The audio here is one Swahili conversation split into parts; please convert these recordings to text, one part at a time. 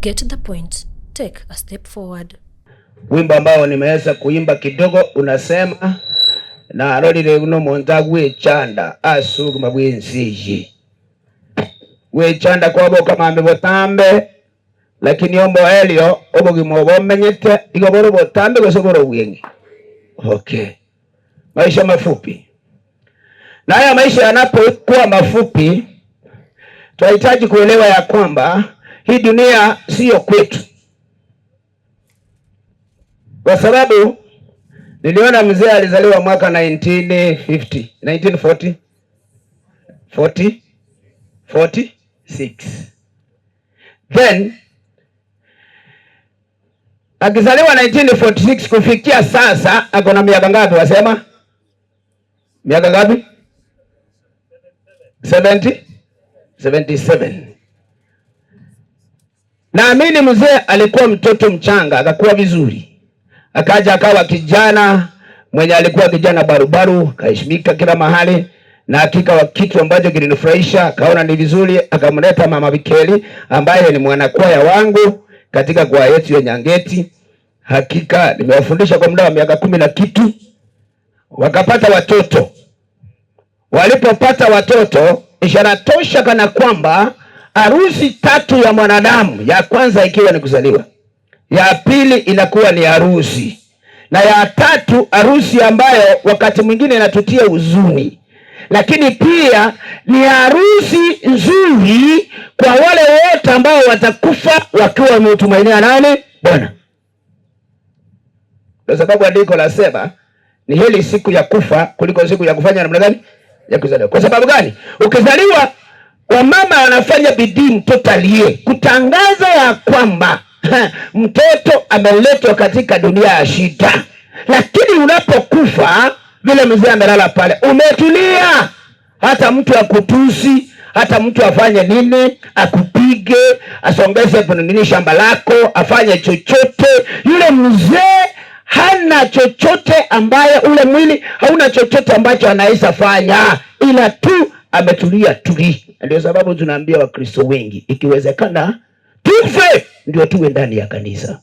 Get the point. Take a step forward. Wimbo ambao nimeweza kuimba kidogo unasema na arolile uno montagu wechanda asugu mabwenziji. Wechanda kwa boka mambe botambe lakini ombo helio obo gimobo menyete igoboro botambe gosogoro wengi. Okay. Maisha mafupi. Na haya maisha yanapokuwa mafupi tunahitaji kuelewa ya kwamba hii dunia sio kwetu. Kwa sababu niliona mzee alizaliwa mwaka 1946. Then akizaliwa 1946 kufikia sasa ako na miaka ngapi wasema? Miaka ngapi? 77. Naamini mzee alikuwa mtoto mchanga, akakuwa vizuri. Akaja akawa kijana mwenye alikuwa kijana barubaru, kaheshimika kila mahali, na hakika wa kitu ambacho kilinifurahisha, kaona ni vizuri, akamleta mama Bikeli ambaye ni mwanakwaya wangu katika kwaya yetu ya Nyang'ate. Hakika nimewafundisha kwa muda wa miaka 10 na kitu. Wakapata watoto. Walipopata watoto, ishara tosha kana kwamba harusi 3 ya mwanadamu, ya kwanza ikiwa ni kuzaliwa, ya pili inakuwa ni harusi, na ya 3 harusi ambayo wakati mwingine inatutia huzuni, lakini pia ni harusi nzuri kwa wale wote ambao watakufa wakiwa wametumainia nani? Bwana. Kwa sababu andiko lasema ni heri siku ya kufa kuliko siku ya kufanya namna gani? Ya kuzaliwa. Kwa sababu gani? Ukizaliwa wamama wanafanya bidii mtoto aliye kutangaza ya kwamba mtoto ameletwa katika dunia ya shida. Lakini unapokufa vile mzee amelala pale, umetulia. Hata mtu akutusi, hata mtu afanye nini, akupige, asongeze nini shamba lako, afanye chochote, yule mzee hana chochote ambaye ule mwili hauna chochote ambacho anaweza fanya, ila tu ametulia tuli. Ndio sababu tunaambia Wakristo wengi ikiwezekana tufe ndio tuwe ndani ya kanisa.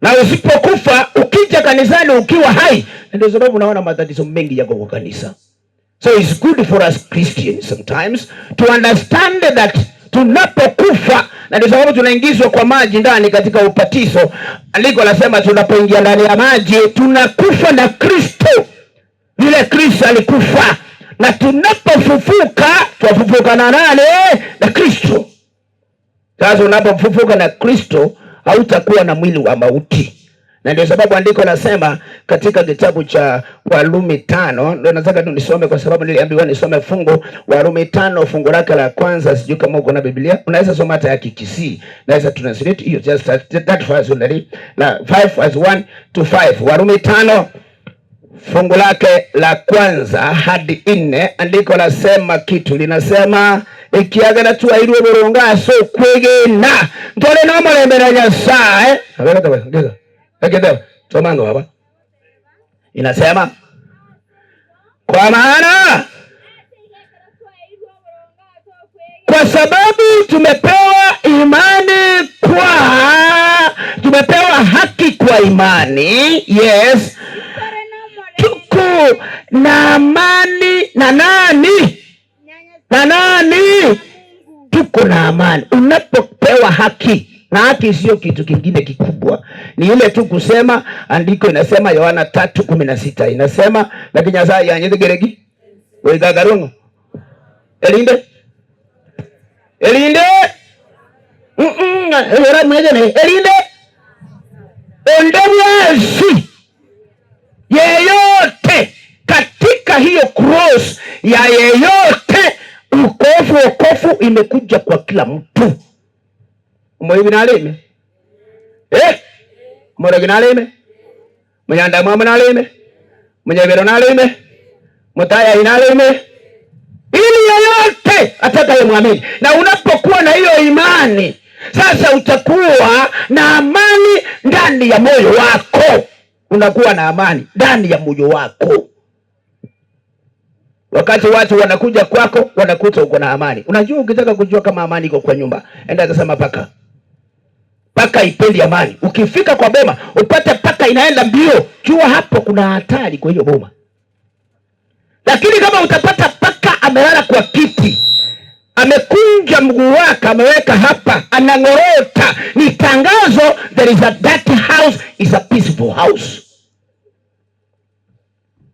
Na usipokufa ukija kanisani ukiwa hai, ndio sababu unaona matatizo mengi yako kwa kanisa. So it's good for us Christians sometimes to understand that tunapokufa, na ndio sababu tunaingizwa kwa maji ndani katika upatizo. Andiko lasema tunapoingia ndani ya maji tunakufa na Kristo vile Kristo alikufa, na tunapofufuka tufufuka na nani? Na Kristo. Sasa unapofufuka na Kristo hautakuwa na mwili wa mauti. Na ndio sababu andiko nasema katika kitabu cha Warumi 5, ndio nataka tu nisome kwa sababu niliambiwa nisome fungu Warumi 5 fungu lake la kwanza. Sijui kama uko na Biblia, unaweza soma hata ya Kikisii, naweza translate hiyo just that verse only, na 5 verse 1 to 5. Warumi 5 fungu lake la kwanza hadi 4, andiko lasema kitu linasema ikiagana tu airwe burunga so kwegena ndole no mulembera Nyasaye. Ngeza tomanga baba. Inasema kwa maana kwa sababu tumepewa haki kwa imani. Yes. Tuko na amani na nani? Na nani? Tuko na amani. Unapopewa haki, na haki sio kitu kingine kikubwa, ni ile tu kusema. Andiko inasema Yohana 3:16 inasema lakini Nyasaye yanyegeregi wegagarungu elinde elinde elinde ondewezi yeyote katika hiyo cross ya yeyote. Ukofu imekuja kwa kila mtu. Mwenye Moroginalime, Mnyanda mama nalime, Mnyevero nalime, Mutaya inalime, ili yoyote atakayemwamini. Na unapokuwa na hiyo imani, sasa utakuwa na amani ndani ya moyo wako. Unakuwa na amani ndani ya moyo wako. Wakati watu wanakuja kwako, wanakuta uko na amani. Unajua, ukitaka kujua kama amani iko kwa nyumba, enda kasema paka. Paka ipendi amani. Ukifika kwa boma, upate paka inaenda mbio, jua hapo kuna hatari kwa hiyo boma. Lakini kama utapata paka amelala kwa kiti, amekunja mguu wake, ameweka hapa, anangorota, ni tangazo, there is a dirty house is a peaceful house.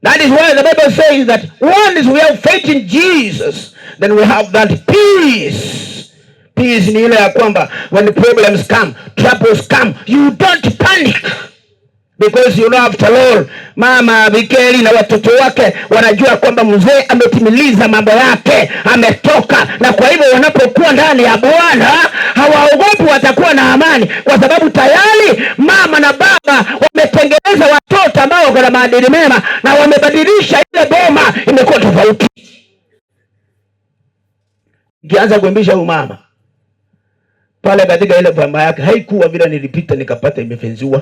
That is why the Bible says that once we have faith in Jesus, then we have that peace. Peace ni ile ya kwamba when the problems come, troubles come, you don't panic. Because you know, after all, Mama Bikeli na watoto wake wanajua kwamba mzee ametimiliza mambo yake, ametoka. Na kwa hivyo wanapokuwa ndani ya Bwana, hawaogopi, watakuwa na amani. Kwa sababu tayari mama na baba wametengeneza watoto ambao wako na maadili mema, na wamebadilisha ile boma, imekuwa tofauti. Kianza kuimbisha huyu mama pale katika ile boma yake, haikuwa vile nilipita nikapata imefenziwa.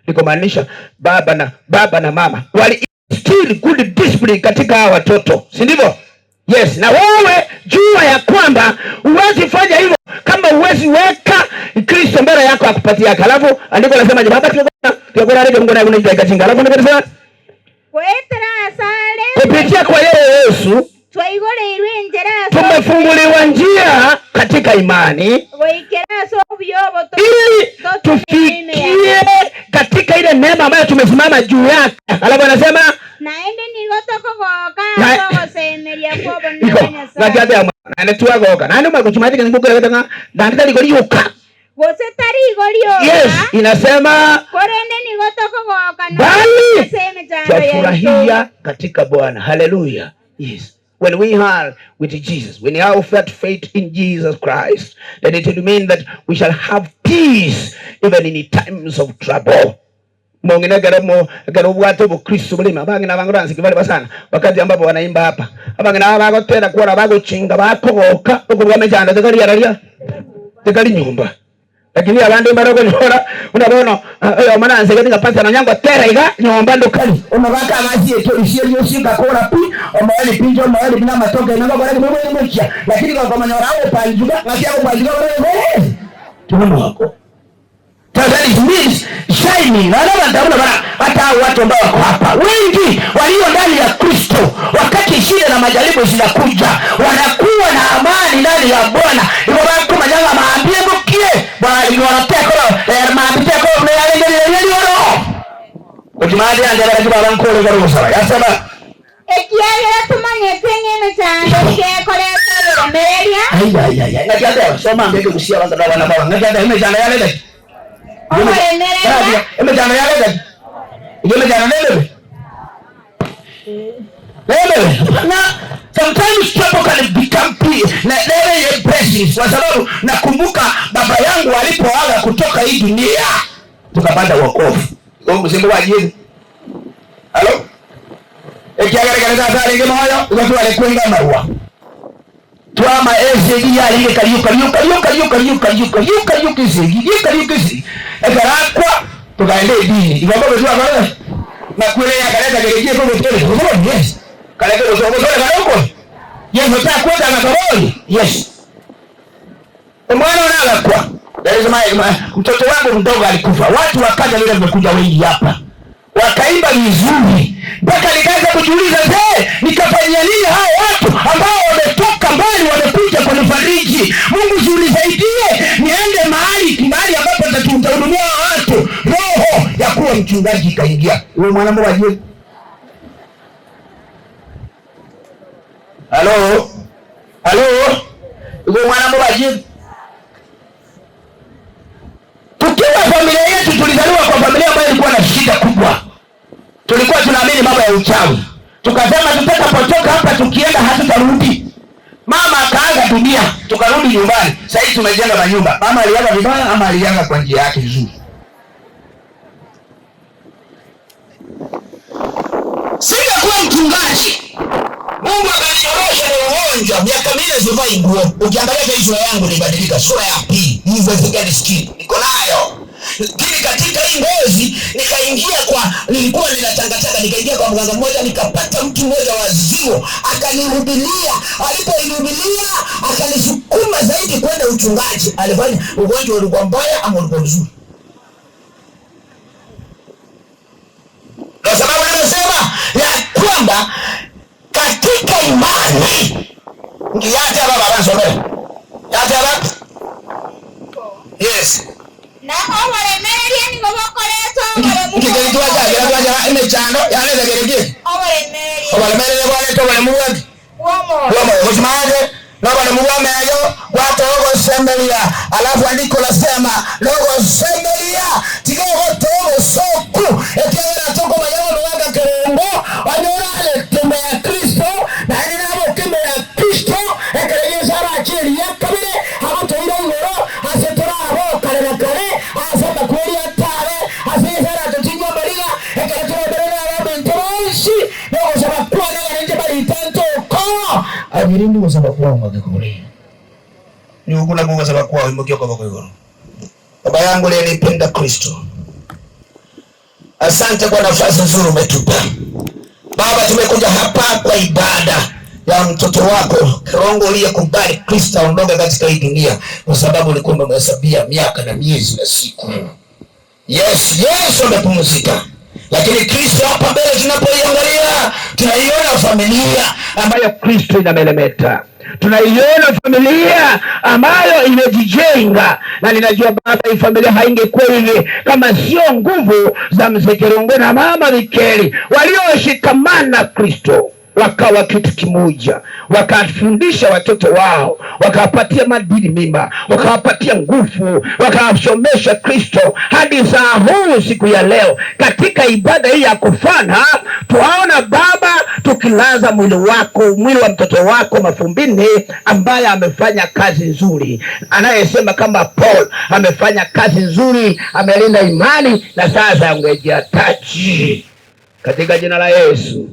Nikomaanisha baba na mama wali still good discipline katika hawa watoto, si ndivyo? Yes, na wewe jua ya kwamba uwezi fanya hivyo kama uwezi weka Kristo mbele yako akupatia. Alafu andiko nasema je, baba tukiona rege Mungu na unajua ikachinga. Alafu ndiko nasema kupitia kwa yeye Yesu tumefunguliwa njia katika imani ili tufikie katika ile neema ambayo tumesimama juu yake. Alafu anasema naende nigotoka goka gosemeria kwa bonanya sana ngajade na tuagoka nani makuchimati kinguko letanga ndani tali golioka gosetari golioka. Yes, inasema korende nigotoka goka na sema jana furahia katika Bwana. Hallelujah. Yes. When we are with Jesus, when we have faith in Jesus Christ, then it will mean that we shall have peace even in times of trouble. Mwingine garo watu wa Kristo mlima bangi na bangoranzi kivale basana wakati ambapo wanaimba hapa abangi na bago tena kuona bago chinga bakogoka ukubwame jana tekali nyumba. Lakini abandi mbaroko nyora unabona oyo mananze katika pasa na nyangwa tera iga nyomba ndokali umabaka amazi yetu isiyo yoshika kora pi omali pinjo omali bina matoka inanga bara kimwe mmoja. Lakini kwa manyora hao panjuga ngasia kwa panjuga wewe tunamu wako tazali means shining. Na ndio bara hata watu ambao wako hapa wengi walio ndani ya Kristo, wakati shida na majaribu zinakuja wanakuwa na amani ndani ya Bwana. Hivyo basi kumanyanga maambie mkie bali wanataka maambie kwa mleale kujimadi andara kibaba nkole garo sara yasema ekiagera tumanye tengene cyane cyekore mereria ay ngajade soma mbeke kusia banda bana baba ngajade imejana yale de imejana yale de imejana lele na sometimes trouble can become peace na lele blessings. Kwa sababu nakumbuka baba yangu alipoaga kutoka hii dunia tukapata wokovu. Kwa msimu wa jini. Hello? Ekiagara kanisa sare ngema hayo, watu walikwenda marua. Tuama ezegi ya ile kayuka. Ekarakwa tukaende dini. Iwapo wetu akala na kule ya kaleta gereje kwa hotel. Yes. Kaleta roho kwa yes, nataka kwenda na karoli. Yes. Mwana analakwa. Mtoto wangu mdogo alikufa. Watu wakaja leo wamekuja wengi hapa. Wakaimba vizuri. Mpaka nikaanza kujiuliza, nikafanya nini hao watu ambao wametoka mbali wamekuja kunifariji? Mungu unisaidie niende mahali ambapo nitahudumia watu. Roho ya kuwa mchungaji kaingia. Wewe mwanamke waje. Hello? Wewe mwanamke waje. Tukiwa familia yetu tulizaliwa kwa familia ambayo ilikuwa na shida kubwa. Tulikuwa tunaamini mambo ya uchawi. Tukasema tutakapotoka hapa tukienda hatutarudi. Mama akaanza dunia, tukarudi nyumbani. Sasa hivi tumejenga manyumba. Mama alianza vibaya ama alianza kwa njia yake nzuri? Singekuwa mchungaji, Mungu akanyorosha na ugonjwa miaka 4 sivai nguo. Ukiangalia sura yangu ilibadilika, sura ya pili. Hizo zingine skin niko nayo. Lakini katika hii ngozi nilikuwa ninatangatanga, nikaingia kwa mganga mmoja, nikapata mtu mmoja wazimu, akanihubiria. Aliponihubiria akanisukuma zaidi kwenda uchungaji. Alifanya ugonjwa ulikuwa mbaya ama ulikuwa mzuri? Kwa sababu nimesema ya kwamba katika imani ngiyate baba basomera yate baba. Yes. Na obale meri ni ngobokoleto ngikitwaja imechando yaleza gerege obale meri ne bwana to bale muwagi womo kusimaje na bwana muwame ayo watu wako semelia. Alafu andiko lasema logo semelia tigogo togo soku ekiwa toko mayawo waga kerembo anyora tembe ya Kristo na ndio tembe ya Kristo ekerejeza achili yakabire hapo toiro ngoro asetora abo kale na kale asaba kweli atare asizara tutinga baliga ekeretoro berena abo ntoshi logo saba kwa na nje bali tanto ko abirindi ko saba kwa ngakuri ni ukula kwa saba kwa imokio kwa kwa. Baba yangu leo nipenda Kristo. Asante kwa nafasi nzuri umetupa. Baba, tumekuja hapa kwa ibada ya mtoto wako Kirongo uliyekubali Kristo aondoke katika hii dunia kwa sababu ulikuwa umemhesabia miaka na miezi na siku. Yes, umepumzika. Lakini Kristo hapa mbele tunapoiangalia, tunaiona familia ambayo Kristo inamelemeta. Tunaiona familia ambayo imejijenga, na ninajua Baba, hii familia haingekuwa hivi kama sio nguvu za mzee Kirongo na mama Mikeli walioshikamana Kristo, wakawa kitu kimoja, wakafundisha watoto wao, wakawapatia madini mema, wakawapatia nguvu, wakawasomesha Kristo hadi saa huu siku ya leo. Katika ibada hii ya kufana, tuwaona Baba tukilaza mwili wa mtoto wako mafumbini, ambaye amefanya kazi nzuri, anayesema kama Paul amefanya kazi nzuri, amelinda imani na sasa angejia taji. Katika jina la Yesu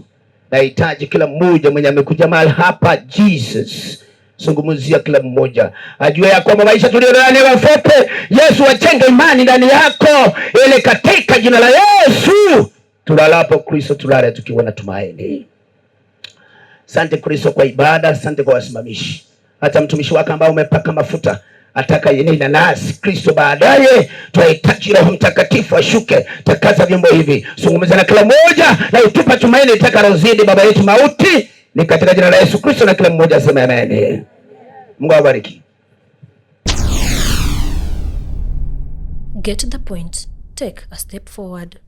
nahitaji kila mmoja mwenye amekuja mahali hapa, Jesus, zungumzia kila mmoja ajue ya kwamba maisha tulio ndani ya mafupi, Yesu achenge imani ndani yako, ili katika jina la Yesu tulalapo Kristo tulale tukiwa na tumaini. Asante Kristo kwa ibada, asante kwa wasimamishi, hata mtumishi wako ambao umepaka mafuta ataka yenena nasi Kristo. Baadaye tunahitaji Roho Mtakatifu ashuke, takaza vyombo hivi, zungumza na kila mmoja na utupa tumaini itakalozidi Baba yetu mauti, ni katika jina la Yesu Kristo, na kila mmoja aseme amen. Mungu awabariki. Get the point. Take a step forward.